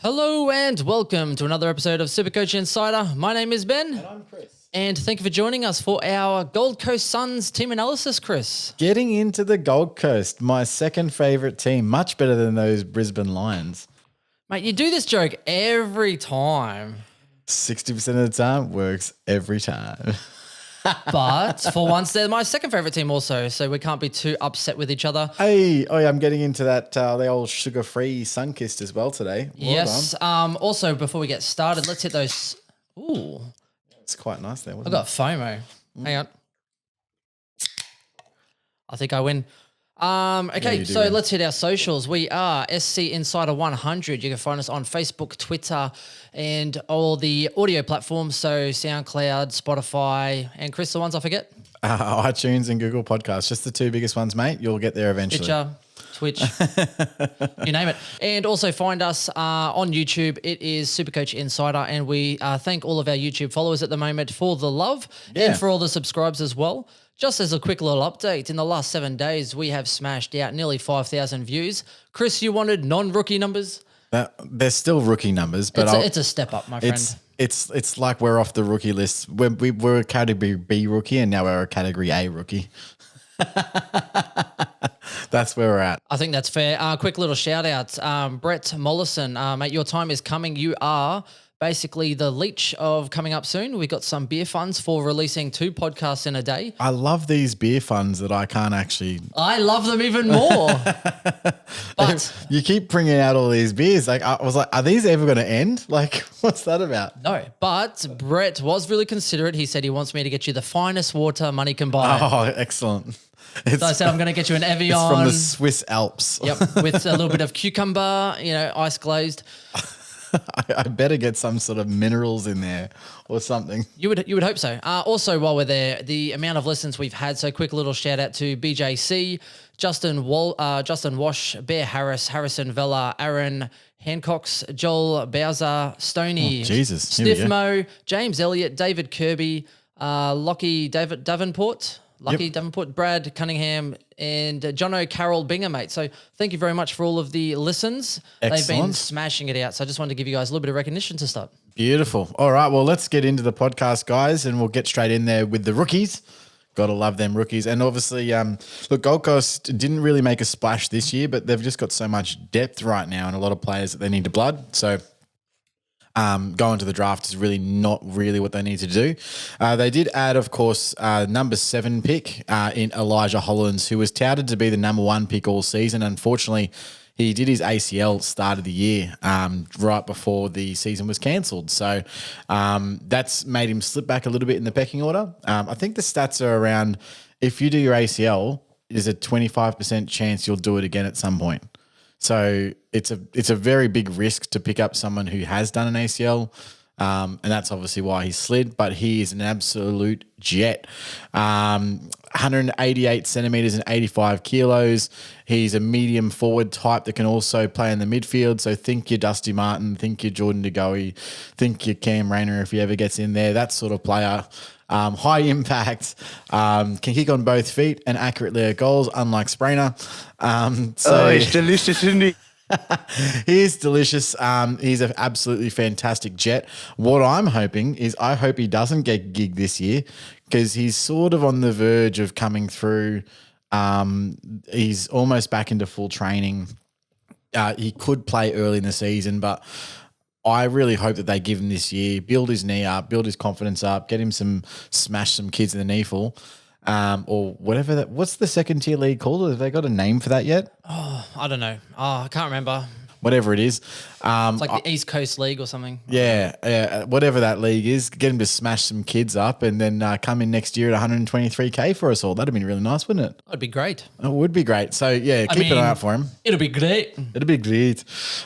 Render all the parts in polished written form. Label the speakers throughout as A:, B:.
A: Hello and welcome to another episode of Supercoach Insider. My name is Ben.
B: And I'm Chris.
A: And thank you for joining us for our Gold Coast Suns team analysis, Chris.
B: Getting into the Gold Coast, my second favourite team, much better than those Brisbane Lions.
A: Mate, you do this joke every time.
B: 60% of the time, works every time.
A: But for once, they're my second favourite team also, so we can't be too upset with each other.
B: Hey, I'm getting into that the old sugar-free Sunkist as well today. Well
A: yes.
B: done.
A: Also, before we get started, let's hit those. Ooh,
B: It's quite nice there,
A: I
B: wasn't
A: got FOMO. Hang on. I think I win. Okay,
B: you do
A: so
B: win.
A: let's hit our socials. We are SC Insider 100. You can find us on Facebook, Twitter, and all the audio platforms. So SoundCloud, Spotify, and Chris, the ones I forget.
B: iTunes and Google Podcasts, just the two biggest ones, mate. You'll get there eventually.
A: Stitcher, Twitch, you name it. And also find us on YouTube. It is Supercoach Insider, and we thank all of our YouTube followers at the moment for the love and for all the subscribes as well. Just as a quick little update, in the last 7 days, we have smashed out nearly 5,000 views. Chris, you wanted non-rookie numbers?
B: They're still rookie numbers, but
A: It's a step up, my friend.
B: It's like we're off the rookie list. We're a Category B rookie, and now we're a Category A rookie. That's where we're at.
A: I think that's fair. Quick little shout out. Brett Mollison, mate, your time is coming. You are basically the leech of coming up soon. We got some beer funds for releasing 2 podcasts in a day.
B: I love these beer funds that I can't actually.
A: I love them even more. But
B: You keep bringing out all these beers. Like I was like, are these ever going to end? Like, what's that about?
A: no, but Brett was really considerate. He said he wants me to get you the finest water money can buy.
B: Oh, excellent.
A: So I said I'm going to get you an Evian.
B: It's from the Swiss Alps.
A: Yep, with a little bit of cucumber, ice glazed.
B: I better get some sort of minerals in there or something.
A: You would hope so. Also, while we're there, the amount of listens we've had. So, quick little shout out to BJC, Justin Wash, Bear Harris, Harrison Vella, Aaron Hancox, Joel Bowser, Stoney,
B: Jesus. Here we go.
A: Stiffmo, James Elliott, David Kirby, Lockie Davenport. Davenport, Brad Cunningham, and Jono Carroll Binger, mate. So thank you very much for all of the listens. They've been
B: Excellent.
A: smashing it out. So I just wanted to give you guys a little bit of recognition to start.
B: Beautiful. All right. Well, let's get into the podcast, guys, and we'll get straight in there with the rookies. Got to love them rookies. And obviously, look, Gold Coast didn't really make a splash this year, but they've just got so much depth right now and a lot of players that they need to blood. So going to the draft is really not really what they need to do. They did add, of course, number 7 pick in Elijah Hollins, who was touted to be the number 1 pick all season. Unfortunately, he did his ACL start of the year right before the season was cancelled. So that's made him slip back a little bit in the pecking order. I think the stats are around, if you do your ACL, there's a 25% chance you'll do it again at some point. So it's a very big risk to pick up someone who has done an ACL, and that's obviously why he slid. But he is an absolute jet. 188 centimeters and 85 kilos. He's a medium forward type that can also play in the midfield. So think your Dusty Martin, think your Jordan De Goey, think your Cam Rayner if he ever gets in there. That sort of player. High impact, can kick on both feet and accurately at goals, unlike Sprainer.
C: It's delicious, isn't it?
B: He is delicious. He's an absolutely fantastic jet. What I'm hoping is I hope he doesn't get gig this year because he's sort of on the verge of coming through. He's almost back into full training. He could play early in the season, but I really hope that they give him this year, build his knee up, build his confidence up, get him smash some kids in the knee full, or whatever that. What's the second tier league called? Have they got a name for that yet?
A: Oh, I don't know. I can't remember.
B: Whatever it is.
A: It's like the East Coast League or something.
B: Yeah, whatever that league is, get him to smash some kids up and then come in next year at 123K for us all. That'd be really nice, wouldn't it?
A: That'd be great.
B: It would be great. So, yeah, keep an eye out for him.
A: It'll be great.
B: It'll be great. He's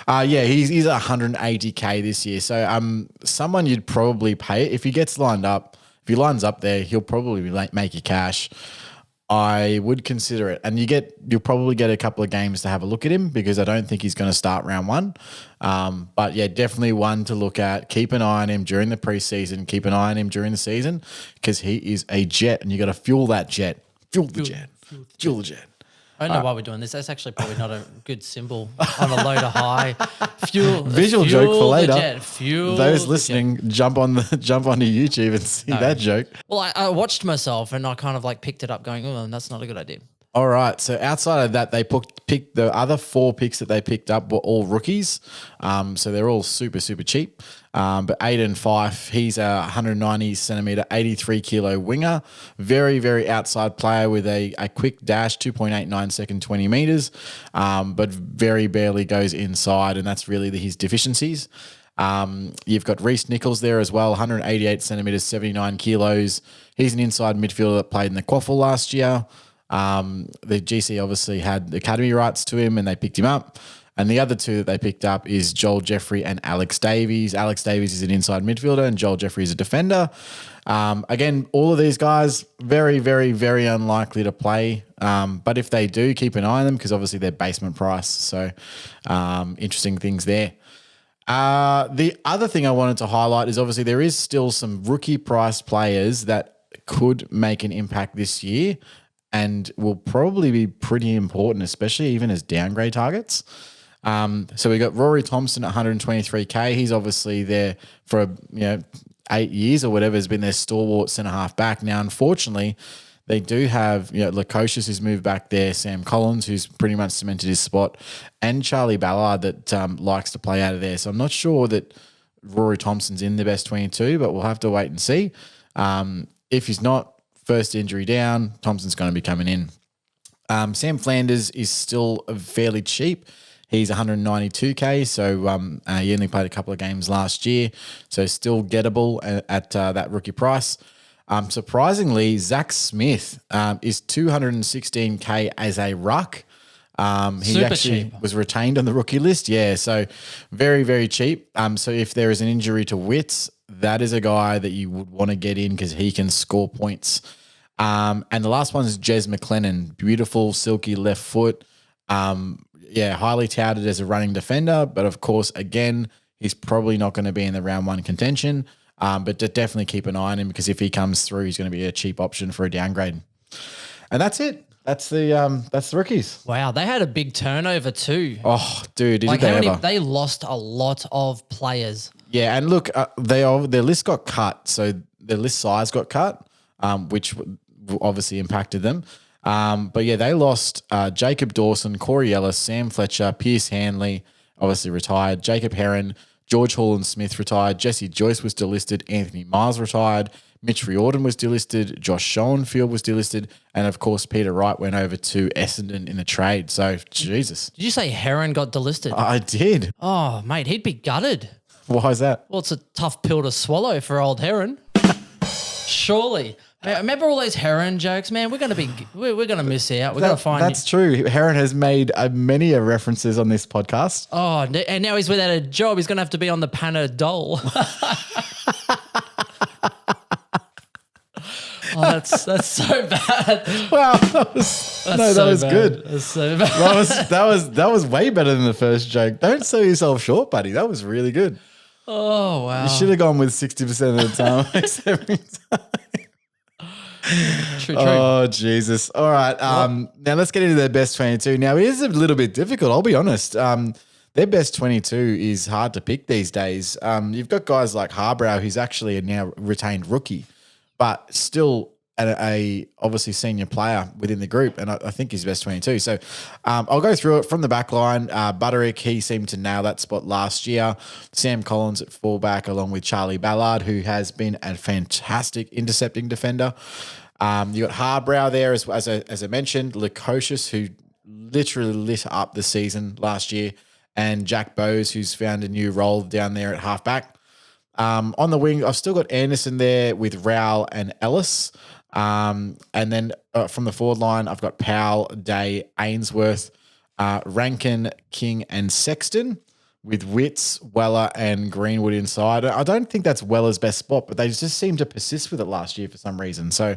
B: 180K this year. So someone you'd probably pay if he gets lined up. If he lines up there, he'll probably make you cash. I would consider it. And you'll probably get a couple of games to have a look at him because I don't think he's going to start round 1. But yeah, definitely one to look at. Keep an eye on him during the preseason. Keep an eye on him during the season because he is a jet and you got to fuel that jet. Fuel the jet.
A: I don't know why we're doing this. That's actually probably not a good symbol on a low to high.
B: Visual joke for later.
A: Fuel
B: Those listening, jump onto YouTube and see that joke.
A: Well, I watched myself and I kind of like picked it up going, oh, that's not a good idea.
B: All right. So outside of that, they picked the other 4 picks that they picked up were all rookies. So they're all super, super cheap. But Aiden Fife, he's a 190 centimeter, 83 kilo winger. Very, very outside player with a quick dash, 2.89 second, 20 meters. But very barely goes inside. And that's really his deficiencies. You've got Reece Nichols there as well, 188 centimeters, 79 kilos. He's an inside midfielder that played in the Quaffle last year. The GC obviously had academy rights to him and they picked him up. And the other 2 that they picked up is Joel Jeffrey and Alex Davies. Alex Davies is an inside midfielder and Joel Jeffrey is a defender. Again, all of these guys, very, very, very unlikely to play. But if they do, keep an eye on them because obviously they're basement price. So interesting things there. The other thing I wanted to highlight is obviously there is still some rookie price players that could make an impact this year and will probably be pretty important, especially even as downgrade targets. So we got Rory Thompson at 123K. He's obviously there for 8 years or whatever, has been their stalwart centre half back. Now, unfortunately, they do have Lukosius who's moved back there, Sam Collins who's pretty much cemented his spot, and Charlie Ballard that likes to play out of there. So I'm not sure that Rory Thompson's in the best 22, but we'll have to wait and see. If he's not, first injury down, Thompson's going to be coming in. Sam Flanders is still fairly cheap. He's 192K, so he only played a couple of games last year, so still gettable at that rookie price. Surprisingly, Zach Smith is 216K as a ruck. He
A: Super
B: actually
A: cheap.
B: was retained on the rookie list, so very, very cheap. So if there is an injury to Witts, that is a guy that you would want to get in because he can score points. And the last one is Jez McLennan, beautiful, silky left foot. Highly touted as a running defender, but of course, again, he's probably not going to be in the round 1 contention. But definitely keep an eye on him because if he comes through, he's going to be a cheap option for a downgrade. And that's it. That's the rookies.
A: Wow, they had a big turnover too.
B: Oh, dude, did
A: Like
B: they
A: how many?
B: ever?
A: They lost a lot of players.
B: Yeah, and look, their list got cut, so their list size got cut, which obviously impacted them. But yeah, they lost Jacob Dawson, Corey Ellis, Sam Fletcher, Pierce Hanley, obviously retired, Jacob Heron, George Holland Smith retired, Jesse Joyce was delisted, Anthony Miles retired, Mitch Riordan was delisted, Josh Schoenfield was delisted, and of course Peter Wright went over to Essendon in the trade. So, Jesus.
A: Did you say Heron got delisted?
B: I did.
A: Oh, mate, he'd be gutted.
B: Why is that?
A: Well, it's a tough pill to swallow for old Heron. Surely. Remember all those Heron jokes, man? We're gonna miss out. We're gonna find.
B: That's true. Heron has made many references on this podcast.
A: Oh, and now he's without a job. He's gonna have to be on the Panadol. Oh, that's so bad.
B: Wow, that was good.
A: That's so bad.
B: That was way better than the first joke. Don't sell yourself short, buddy. That was really good.
A: Oh wow.
B: You should have gone with 60% of the time. Every time.
A: True.
B: Oh, Jesus. All right. Now let's get into their best 22. Now, it is a little bit difficult, I'll be honest. Their best 22 is hard to pick these days. You've got guys like Harbrow, who's actually a now retained rookie, but still a obviously senior player within the group, and I think he's best 22. So I'll go through it from the back line. Butterick, he seemed to nail that spot last year. Sam Collins at fullback, along with Charlie Ballard, who has been a fantastic intercepting defender. You got Harbrow there, as I mentioned, Lukosius, who literally lit up the season last year, and Jack Bowes, who's found a new role down there at halfback. On the wing, I've still got Anderson there with Rowell and Ellis. And then from the forward line, I've got Powell, Day, Ainsworth, Rankin, King, and Sexton, with Witts, Weller, and Greenwood inside. I don't think that's Weller's best spot, but they just seemed to persist with it last year for some reason. So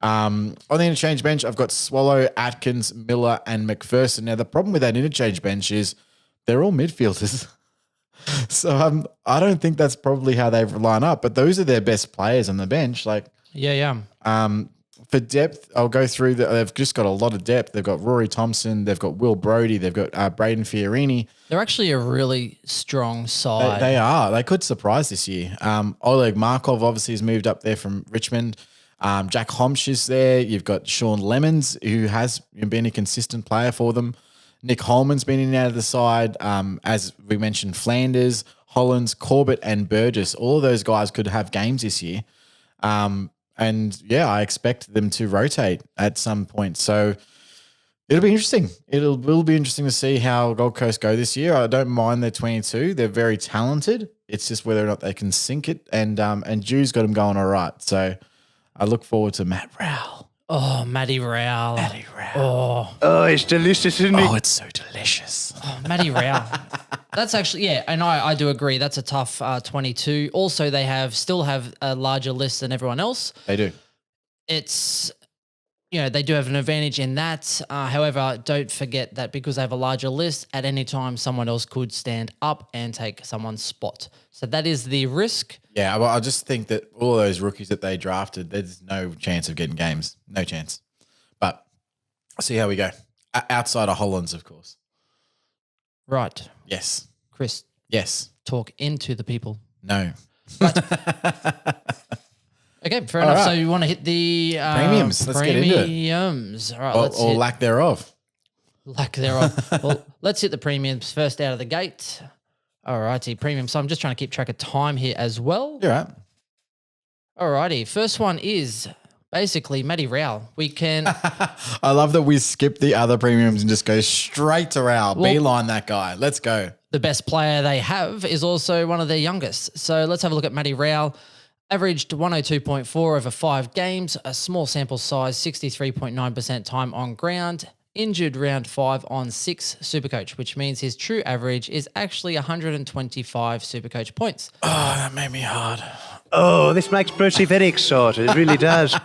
B: on the interchange bench, I've got Swallow, Atkins, Miller, and McPherson. Now, the problem with that interchange bench is they're all midfielders. So I don't think that's probably how they line up, but those are their best players on the bench. Like,
A: Yeah.
B: For depth, I'll go through they've just got a lot of depth. They've got Rory Thompson, they've got Will Brodie, they've got Braden Fiorini.
A: They're actually a really strong side.
B: They are. They could surprise this year. Oleg Markov obviously has moved up there from Richmond. Jack Homsch is there. You've got Sean Lemons, who has been a consistent player for them. Nick Holman's been in and out of the side. As we mentioned, Flanders, Hollands, Corbett, and Burgess. All of those guys could have games this year. And yeah, I expect them to rotate at some point. So it'll be interesting. Will be interesting to see how Gold Coast go this year. I don't mind their 22. They're very talented. It's just whether or not they can sink it. And Drew's got them going all right. So I look forward to Matt Rowell.
A: Oh, Matty Rowell.
B: Matty Rowell.
C: Oh, it's delicious, isn't it?
B: Oh, it's so delicious.
A: Oh, Matty Rowell. That's actually, yeah, and I do agree. That's a tough 22. Also, they still have a larger list than everyone else.
B: They do.
A: It's, they do have an advantage in that. However, don't forget that because they have a larger list, at any time someone else could stand up and take someone's spot. So that is the risk.
B: Yeah, well, I just think that all those rookies that they drafted, there's no chance of getting games. No chance. But I'll see how we go. Outside of Hollands, of course.
A: Right.
B: Yes.
A: Chris.
B: Yes.
A: Talk into the people.
B: No.
A: Okay, fair enough.
B: Right.
A: So you want to hit the
B: Premiums. Let's get into it.
A: Premiums. All right, let's
B: Or
A: hit
B: lack thereof.
A: lack thereof. Well, let's hit the premiums first out of the gate. All righty, premium. So I'm just trying to keep track of time here as well.
B: You're right.
A: All righty, first one is basically Matty Rowell. We can
B: I love that we skip the other premiums and just go straight to Rowell. Beeline that guy. Let's go.
A: the best player they have is also one of their youngest. So let's have a look at Matty Rowell. Averaged 102.4 over 5 games, a small sample size, 63.9% time on ground, injured round 5 on 6 Supercoach, which means his true average is actually 125 Supercoach points.
B: Oh, that made me hard.
C: Oh, this makes Brucey very excited. It really does.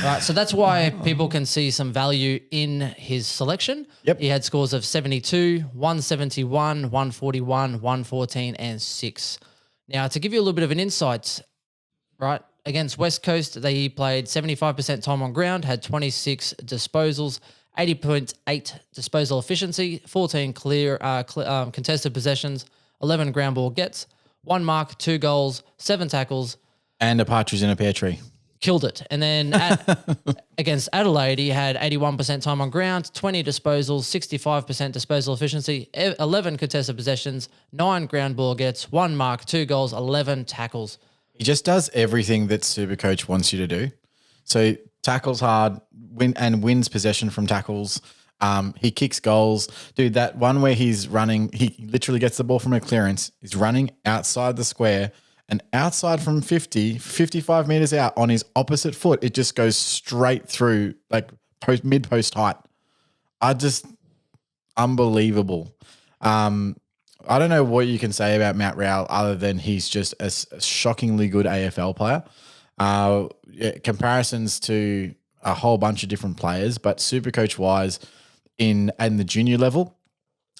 A: Right, so that's why people can see some value in his selection.
B: Yep.
A: He had scores of 72, 171, 141, 114, and 6. Now, to give you a little bit of an insight, right, against West Coast, they played 75% time on ground, had 26 disposals, 80.8 disposal efficiency, 14 clear contested possessions, 11 ground ball gets, 1 mark, 2 goals, 7 tackles.
B: And a partridge in a pear tree.
A: Killed it. And then against Adelaide, he had 81% time on ground, 20 disposals, 65% disposal efficiency, 11 contested possessions, 9 ground ball gets, 1 mark, 2 goals, 11 tackles.
B: He just does everything that Supercoach wants you to do. So tackles hard, wins possession from tackles. He kicks goals. Dude, that one where he's running, he literally gets the ball from a clearance. He's running outside the square and outside from 55 meters out on his opposite foot, it just goes straight through like mid-post height. Unbelievable. I don't know what you can say about Matt Rowell other than he's just a shockingly good AFL player. Comparisons to a whole bunch of different players, but Supercoach-wise in the junior level,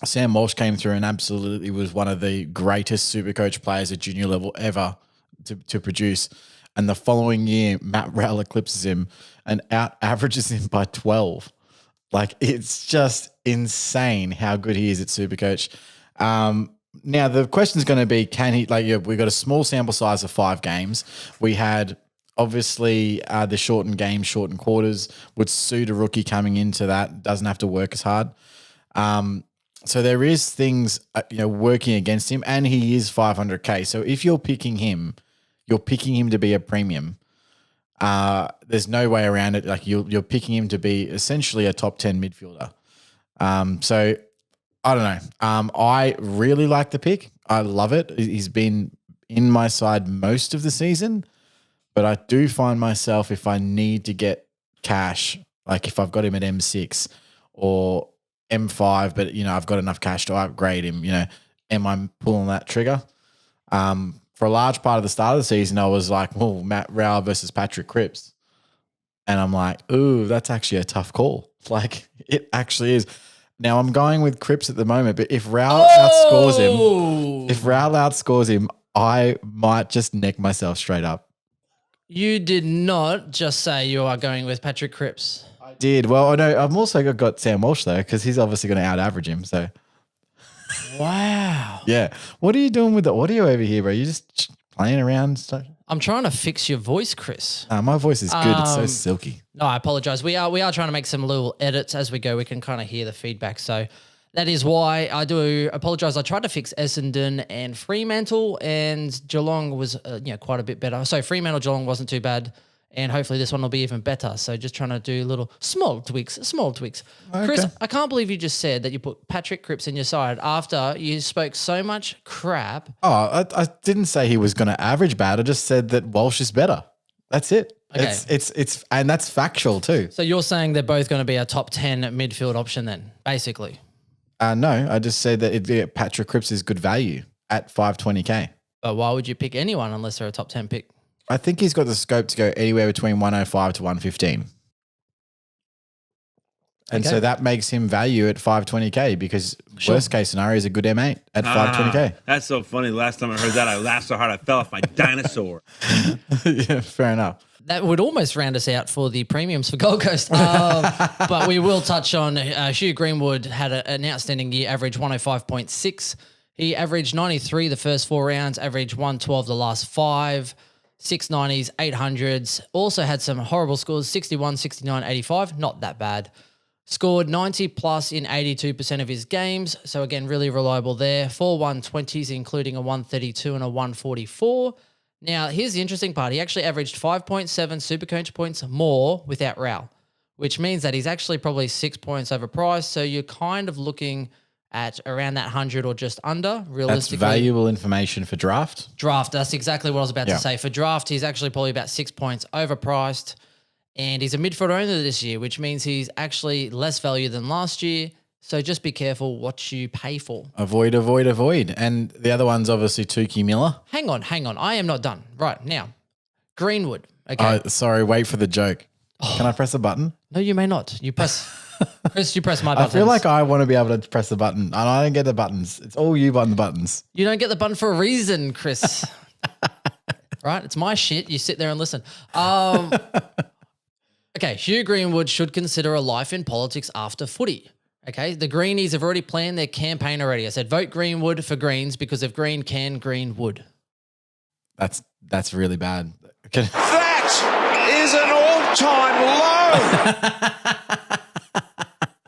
B: Sam Walsh came through and absolutely was one of the greatest Supercoach players at junior level ever to produce. And the following year, Matt Rowell eclipses him and averages him by 12. Like, it's just insane how good he is at Supercoach. Now, the question is going to be, can he, we got a small sample size of 5 games. We had, obviously, the shortened games, shortened quarters would suit a rookie coming into that, doesn't have to work as hard. So there is things, working against him, and he is 500K. So if you're picking him to be a premium. There's no way around it. Like you're picking him to be essentially a top 10 midfielder. So I don't know. I really like the pick. I love it. He's been in my side most of the season, but I do find myself, if I need to get cash, like if I've got him at M6 or M5, but I've got enough cash to upgrade him, am I pulling that trigger? For a large part of the start of the season, I was like, well, Matt Rowell versus Patrick Cripps. And I'm like, ooh, that's actually a tough call. Like, it actually is. Now, I'm going with Cripps at the moment, but if Rowell outscores him, I might just neck myself straight up.
A: You did not just say you are going with Patrick Cripps.
B: I did. Well, I know I've also got Sam Walsh though, because he's obviously going to out-average him. So,
A: Wow.
B: yeah. What are you doing with the audio over here, bro? You just playing around? Stuff?
A: I'm trying to fix your voice, Chris.
B: My voice is good. It's so silky.
A: No, I apologize. We are trying to make some little edits as we go. We can kind of hear the feedback. So that is why I do apologize. I tried to fix Essendon and Fremantle, and Geelong was quite a bit better. So Fremantle, Geelong wasn't too bad, and hopefully this one will be even better. So just trying to do little small tweaks. Okay. Chris, I can't believe you just said that you put Patrick Cripps in your side after you spoke so much crap.
B: Oh, I didn't say he was going to average bad. I just said that Walsh is better. That's it.
A: Okay.
B: It's and that's factual too.
A: So you're saying they're both going to be a top 10 midfield option then, basically?
B: No, I just said that Patrick Cripps is good value at 520K.
A: But why would you pick anyone unless they're a top 10 pick?
B: I think he's got the scope to go anywhere between 105 to 115. And so that makes him value at 520K because worst case scenario is a good M8 at 520K.
D: That's so funny. Last time I heard that, I laughed so hard I fell off my dinosaur.
B: Yeah, fair enough.
A: That would almost round us out for the premiums for Gold Coast. But we will touch on Hugh Greenwood had an outstanding year, average 105.6. He averaged 93 the first 4 rounds, averaged 112 the last 5, 690s, 800s. Also had some horrible scores, 61, 69, 85. Not that bad. Scored 90 plus in 82% of his games. So again, really reliable there. 4 120s, including a 132 and a 144. Now, here's the interesting part. He actually averaged 5.7 Supercoach points more without Rao, which means that he's actually probably 6 points overpriced. So you're kind of looking at around that 100 or just under, realistically.
B: That's valuable information for draft.
A: Draft, that's exactly what I was about to say. For draft, he's actually probably about 6 points overpriced. And he's a midfielder only this year, which means he's actually less value than last year. So just be careful what you pay for.
B: Avoid. And the other one's obviously Tukey Miller.
A: Hang on. I am not done. Right, now, Greenwood. Okay.
B: Sorry, wait for the joke. Can I press a button?
A: No, you may not. You press, Chris, you press my button.
B: I feel like I want to be able to press the button, and I don't get the buttons. It's all you button the buttons.
A: You don't get the button for a reason, Chris. Right? It's my shit. You sit there and listen. Okay, Hugh Greenwood should consider a life in politics after footy. Okay, the Greenies have already planned their campaign already. I said vote Greenwood for Greens because if Green can, Green would.
B: That's really bad.
E: That is an all-time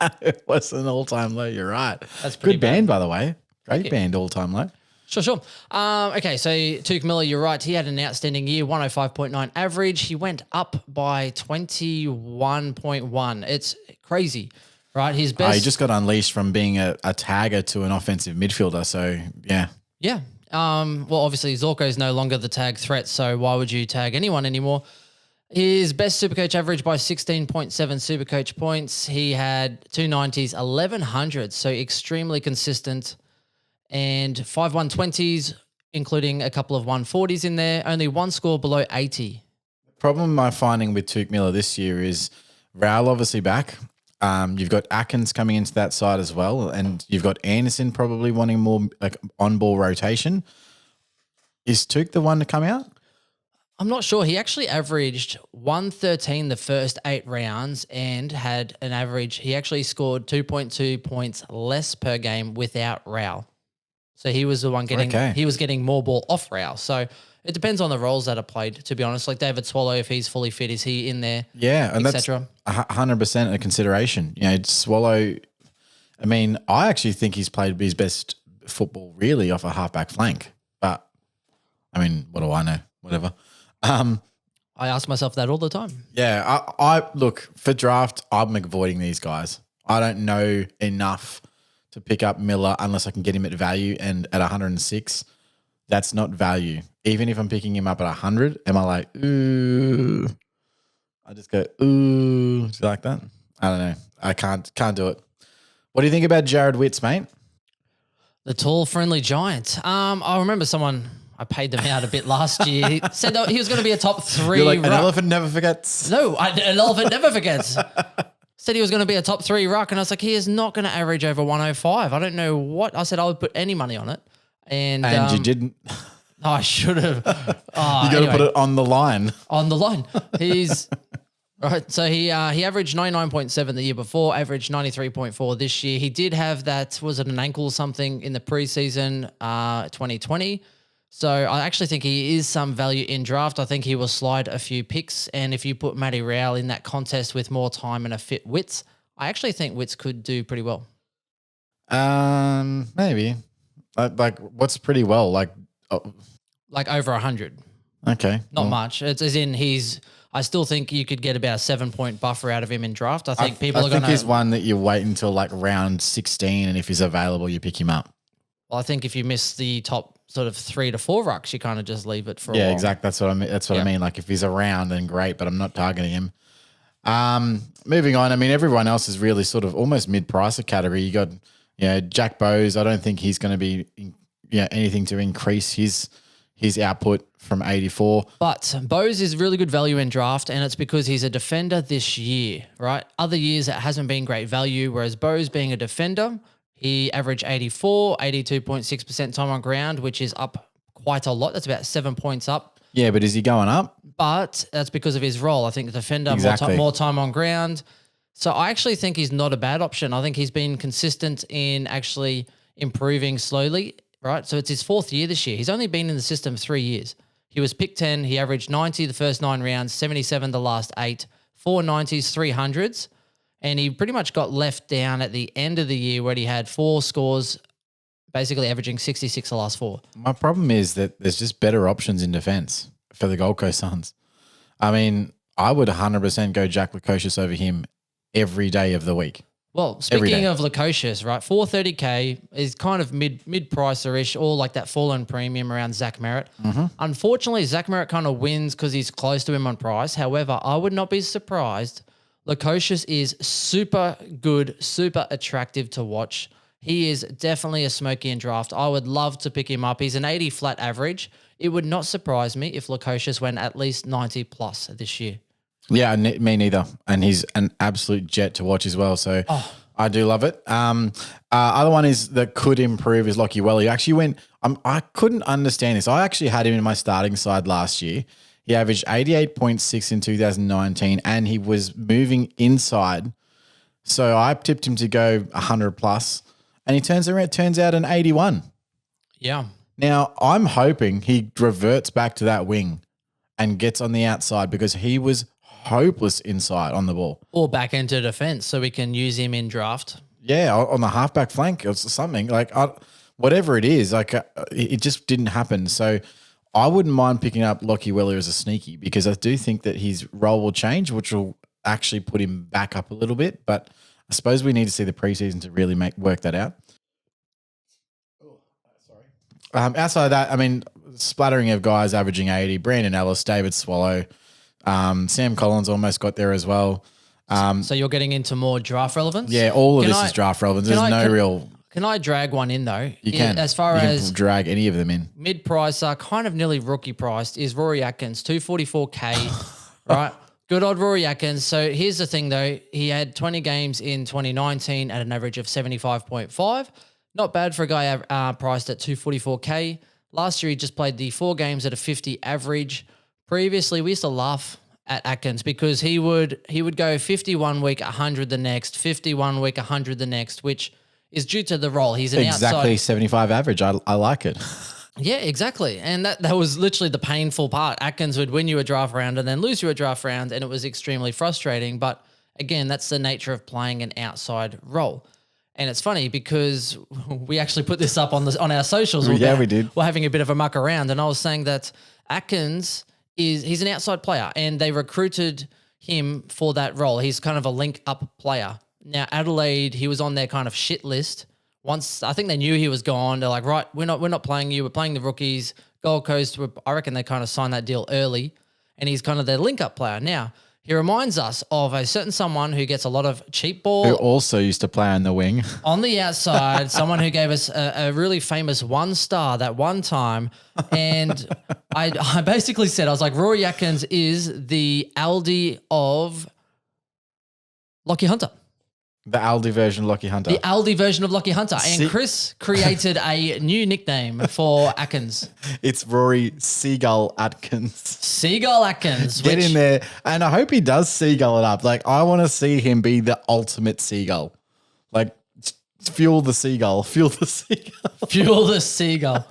E: low.
B: It was an all-time low. You're right.
A: That's pretty
B: good band, by the way. Great band, all-time low.
A: Sure. Okay, so Tuke Miller, you're right. He had an outstanding year, 105.9 average. He went up by 21.1. It's crazy, right? His best.
B: He just got unleashed from being a tagger to an offensive midfielder. So, yeah.
A: Yeah. Well, obviously, Zorko is no longer the tag threat, so why would you tag anyone anymore? His best Supercoach average by 16.7 Supercoach points. He had 290s, 1100s, so extremely consistent. And 5 120s, including a couple of 140s in there. Only one score below 80.
B: The problem I'm finding with Tuke Miller this year is Raul obviously back. You've got Atkins coming into that side as well, and you've got Anderson probably wanting more like on-ball rotation. Is Tuke the one to come out?
A: I'm not sure. He actually averaged 113 the first 8 rounds and had an average. He actually scored 2.2 points less per game without Raul. So he was the one getting he was getting more ball off Raul. So it depends on the roles that are played, to be honest. Like David Swallow, if he's fully fit, is he in there?
B: Yeah, and that's 100% a consideration. You know, Swallow, I mean, I actually think he's played his best football really off a halfback flank. But, I mean, what do I know? Whatever.
A: I ask myself that all the time.
B: Yeah, I look, for draft, I'm avoiding these guys. I don't know enough to pick up Miller unless I can get him at value, and at 106, that's not value. Even if I'm picking him up at 100, am I like, ooh? I just go, ooh. Do you like that? I don't know. I can't do it. What do you think about Jared Witts, mate?
A: The tall, friendly giant. I remember someone, I paid them out a bit last year. He said that he was going to be a top 3.
B: You're like, an elephant never forgets.
A: No, an elephant never forgets. Said he was going to be a top 3 ruck, and I was like, he is not going to average over 105. I don't know what. I said I would put any money on it. And
B: you didn't.
A: Oh, I should have. Oh,
B: You got to put it on the line.
A: on the line. He's right. So he averaged 99.7 the year before, averaged 93.4 this year. He did have that, was it an ankle or something in the preseason 2020. So I actually think he is some value in draft. I think he will slide a few picks. And if you put Matty Rowell in that contest with more time and a fit Wits, I actually think Wits could do pretty well.
B: Maybe. Like what's pretty well? Like
A: Over 100.
B: Okay.
A: Not much. It's as in I still think you could get about a 7-point buffer out of him in draft. I think people are going to.
B: I think he's one that you wait until like round 16, and if he's available, you pick him up.
A: Well, I think if you miss the top sort of 3 to 4 rucks, you kind of just leave it for a while.
B: Yeah, exactly. That's what I mean. I mean. Like if he's around, then great, but I'm not targeting him. Moving on. I mean, everyone else is really sort of almost mid-pricer category. You got, Jack Bowes. I don't think he's going to be, anything to increase his output from 84.
A: But Bowes is really good value in draft, and it's because he's a defender this year, right? Other years it hasn't been great value, whereas Bowes being a defender, he averaged 84, 82.6% time on ground, which is up quite a lot. That's about 7 points up.
B: Yeah, but is he going up?
A: But that's because of his role. I think the defender,
B: Exactly.
A: more time on ground. So I actually think he's not a bad option. I think he's been consistent in actually improving slowly, right? So it's his 4th year this year. He's only been in the system 3 years. He was pick 10. He averaged 90 the first 9 rounds, 77 the last 8, 4 90s, 300s. And he pretty much got left down at the end of the year where he had 4 scores, basically averaging 66 the last 4.
B: My problem is that there's just better options in defense for the Gold Coast Suns. I mean, I would 100% go Jack Lukosius over him every day of the week.
A: Well, speaking of Lukosius, right, 430K is kind of mid-pricer-ish, or like that fallen premium around Zach Merritt. Mm-hmm. Unfortunately, Zach Merritt kind of wins because he's close to him on price. However, I would not be surprised. Lukosius is super good, super attractive to watch. He is definitely a smoky in draft. I would love to pick him up. He's an 80 flat average. It would not surprise me if Lukosius went at least 90 plus this year.
B: Yeah, me neither. And he's an absolute jet to watch as well. So I do love it. Other one is that could improve is Lockie Welly. Actually went. I couldn't understand this. I actually had him in my starting side last year. He averaged 88.6 in 2019, and he was moving inside. So I tipped him to go 100 plus, and he turns out an 81.
A: Yeah.
B: Now I'm hoping he reverts back to that wing and gets on the outside because he was hopeless inside on the ball.
A: Or back into defense so we can use him in draft.
B: Yeah, on the halfback flank or something. Like whatever it is, it just didn't happen. So I wouldn't mind picking up Lockie Weller as a sneaky because I do think that his role will change, which will actually put him back up a little bit. But I suppose we need to see the preseason to really work that out. Outside of that, I mean, splattering of guys averaging 80, Brandon Ellis, David Swallow, Sam Collins almost got there as well.
A: So you're getting into more draft relevance?
B: Yeah, all of this is draft relevance. There's real...
A: Can I drag one in though?
B: You can.
A: As far as
B: drag any of them in.
A: Mid-pricer, kind of nearly rookie priced, is Rory Atkins, 244K, right? Good old Rory Atkins. So here's the thing though. He had 20 games in 2019 at an average of 75.5. Not bad for a guy priced at 244K. Last year, he just played the 4 games at a 50 average. Previously, we used to laugh at Atkins because he would go 51 week, 100 the next, 51 week, 100 the next, which is due to the role. He's an
B: exactly
A: outside.
B: 75 average. I like it.
A: Yeah, exactly. And that was literally the painful part. Atkins would win you a draft round and then lose you a draft round, and it was extremely frustrating. But again, that's the nature of playing an outside role. And it's funny because we actually put this up on our socials.
B: Yeah, we did.
A: We're having a bit of a muck around, and I was saying that Atkins he's an outside player, and they recruited him for that role. He's kind of a link-up player. Now, Adelaide, he was on their kind of shit list. Once I think they knew he was gone, they're like, right, we're not playing you. We're playing the rookies. Gold Coast, I reckon they kind of signed that deal early, and he's kind of their link-up player. Now, he reminds us of a certain someone who gets a lot of cheap ball.
B: Who also used to play on the wing.
A: On the outside, someone who gave us a really famous 1 star that one time. And I basically said, I was like, Rory Atkins is the Aldi of Lockie Hunter.
B: The Aldi version of Lockie Hunter.
A: The Aldi version of Lockie Hunter. And Chris created a new nickname for Atkins.
B: It's Rory Seagull Atkins.
A: Seagull Atkins.
B: Get in there. And I hope he does seagull it up. Like, I want to see him be the ultimate seagull. Like, fuel the seagull. Fuel the seagull.
A: Fuel the seagull.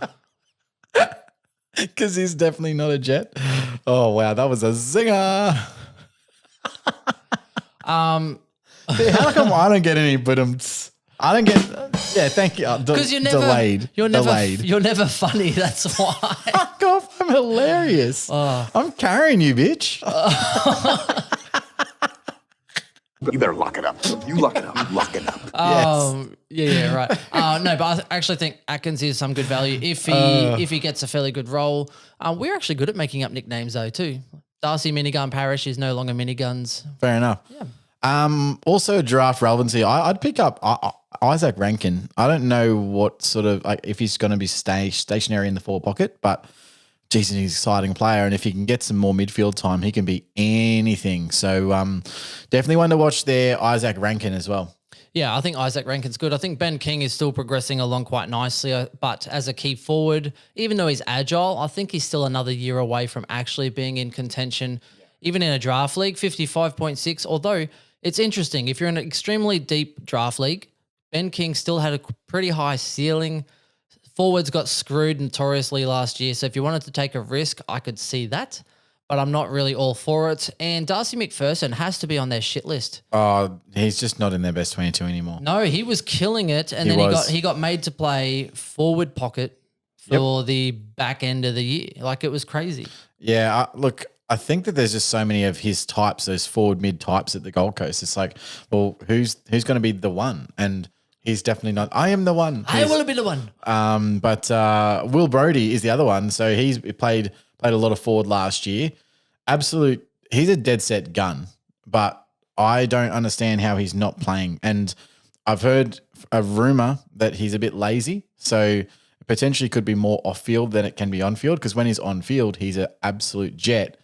B: Because he's definitely not a jet. Oh, wow. That was a zinger. How come I don't get any but I don't get. Yeah, thank you.
A: Because you're never
B: delayed.
A: You're never funny. That's why.
B: Fuck off! I'm hilarious. I'm carrying you, bitch.
E: You better lock it up. You lock it up. Lock it up.
A: Yeah, right. No, but I actually think Atkins is some good value if he gets a fairly good role. We're actually good at making up nicknames though too. Darcy Minigun Parish is no longer Miniguns.
B: Fair enough. Yeah. Also, draft relevancy. I'd pick up Isaac Rankin. I don't know what sort of like if he's going to be stationary in the forward pocket, but geez, he's an exciting player, and if he can get some more midfield time, he can be anything. So definitely one to watch there. Isaac Rankin as well.
A: Yeah, I think Isaac Rankin's good. I think Ben King is still progressing along quite nicely, but as a key forward, even though he's agile, I think he's still another year away from actually being in contention, even in a draft league. 55.6, although it's interesting. If you're in an extremely deep draft league, Ben King still had a pretty high ceiling. Forwards got screwed notoriously last year, so if you wanted to take a risk, I could see that, but I'm not really all for it. And Darcy McPherson has to be on their shit list.
B: Oh, he's just not in their best 22 anymore.
A: No, he was killing it, and he got made to play forward pocket for the back end of the year. Like, it was crazy.
B: Yeah, look, I think that there's just so many of his types, those forward mid types at the Gold Coast. It's like, well, who's going to be the one? And he's definitely not. I am the one.
A: I will be the one.
B: But Will Brodie is the other one. So he's played a lot of forward last year. He's a dead set gun, but I don't understand how he's not playing. And I've heard a rumor that he's a bit lazy. So potentially could be more off field than it can be on field, because when he's on field, he's an absolute jet.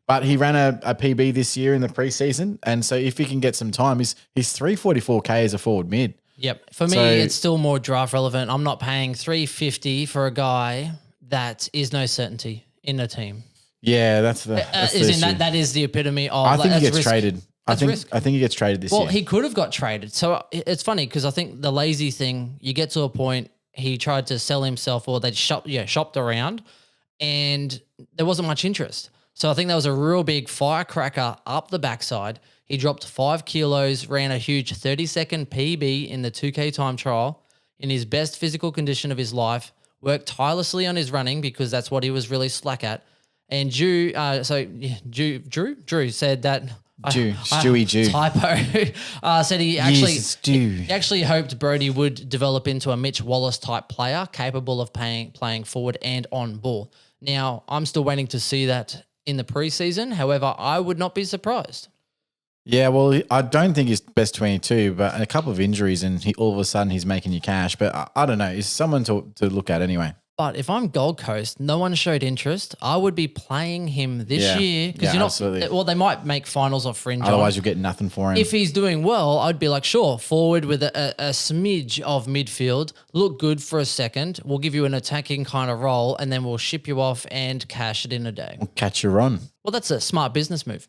B: But he ran a PB this year in the preseason, and so if he can get some time, he's 344K as a forward mid.
A: Yep. For me, it's still more draft relevant. I'm not paying $350 for a guy that is no certainty in the team.
B: Yeah, that's the issue.
A: That is the epitome of.
B: I think he gets
A: risk.
B: traded. I think he gets traded this year.
A: Well, he could have got traded. So it's funny because I think the lazy thing, you get to a point, he tried to sell himself, or they shopped around, and there wasn't much interest. So I think that was a real big firecracker up the backside. He dropped 5 kilos, ran a huge 30-second PB in the 2K time trial in his best physical condition of his life, worked tirelessly on his running because that's what he was really slack at. And Drew said that
B: Stewie Jew.
A: Typo. Said he actually hoped Brodie would develop into a Mitch Wallace type player capable of playing forward and on ball. Now, I'm still waiting to see that in the preseason. However, I would not be surprised.
B: Yeah, well, I don't think he's best 22, but a couple of injuries and all of a sudden he's making you cash. But I don't know. He's someone to look at anyway.
A: But if I'm Gold Coast, no one showed interest, I would be playing him this year. Because you're not. Absolutely. Well, they might make finals or fringe.
B: Otherwise, you'll get nothing for him.
A: If he's doing well, I'd be like, sure, forward with a smidge of midfield, look good for a second. We'll give you an attacking kind of role, and then we'll ship you off and cash it in a day.
B: We'll catch you on.
A: Well, that's a smart business move.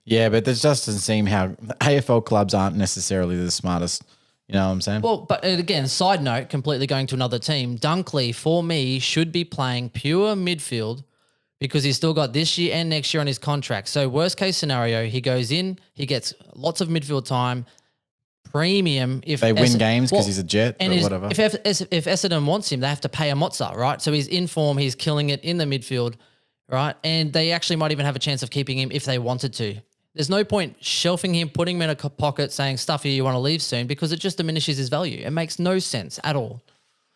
B: Yeah, but there just doesn't seem how AFL clubs aren't necessarily the smartest. You know what I'm saying?
A: Well, but again, side note, completely going to another team, Dunkley, for me, should be playing pure midfield because he's still got this year and next year on his contract. So worst case scenario, he goes in, he gets lots of midfield time, premium. If
B: they win games because he's a jet or whatever.
A: If Essendon wants him, they have to pay a Mozza, right? So he's in form, he's killing it in the midfield, right? And they actually might even have a chance of keeping him if they wanted to. There's no point shelving him, putting him in a pocket, saying, stuff you want to leave soon, because it just diminishes his value. It makes no sense at all.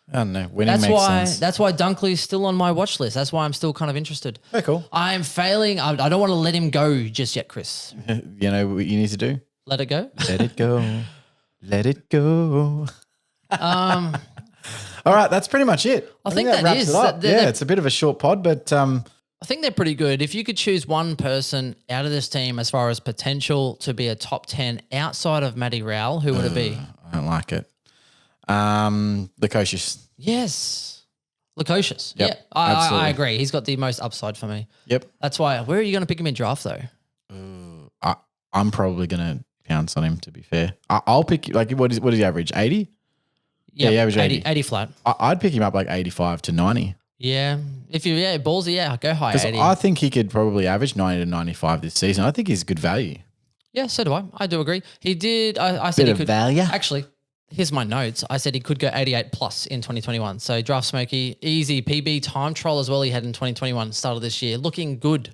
B: I don't know. Winning makes sense.
A: That's why Dunkley's still on my watch list. That's why I'm still kind of interested.
B: Very cool.
A: I'm failing. I don't want to let him go just yet, Chris.
B: You know what you need to do?
A: Let it go?
B: Let it go. Let it go. All right, that's pretty much it.
A: I think that
B: wraps
A: is.
B: it up. It's a bit of a short pod, but
A: I think they're pretty good. If you could choose one person out of this team as far as potential to be a top 10 outside of Matty Rowell, who would it be?
B: I don't like it. Lukosius.
A: Yes. Lukosius.
B: Yep,
A: Yeah, I
B: absolutely.
A: agree. He's got the most upside for me.
B: Yep.
A: That's why. Where are you going to pick him in draft, though?
B: I'm probably going to pounce on him, to be fair. I'll pick, like, what is he average? 80? Yeah, he averaged 80.
A: 80 flat.
B: I'd pick him up like 85 to 90.
A: Yeah. If you, ballsy, go high 80.
B: I think he could probably average 90 to 95 this season. I think he's good value.
A: Yeah, so do I. I do agree. He did. I said
B: Bit
A: he
B: of
A: could.
B: value.
A: Actually, here's my notes. I said he could go 88 plus in 2021. So draft Smokey, easy PB time trial as well. He had in 2021, start of this year, looking good.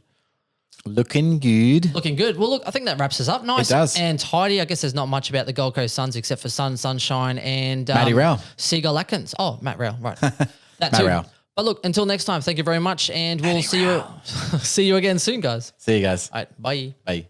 B: Looking good.
A: Looking good. Well, look, I think that wraps us up. Nice
B: It does.
A: and tidy. I guess there's not much about the Gold Coast Suns except for sun, sunshine, and
B: Matty Rowell.
A: Seagull Atkins. Oh, Matt Rowell, right. That
B: Matt
A: too.
B: Rowell.
A: But look, until next time, thank you very much, and we'll see you again soon, guys.
B: See you guys.
A: All right, bye.
B: Bye.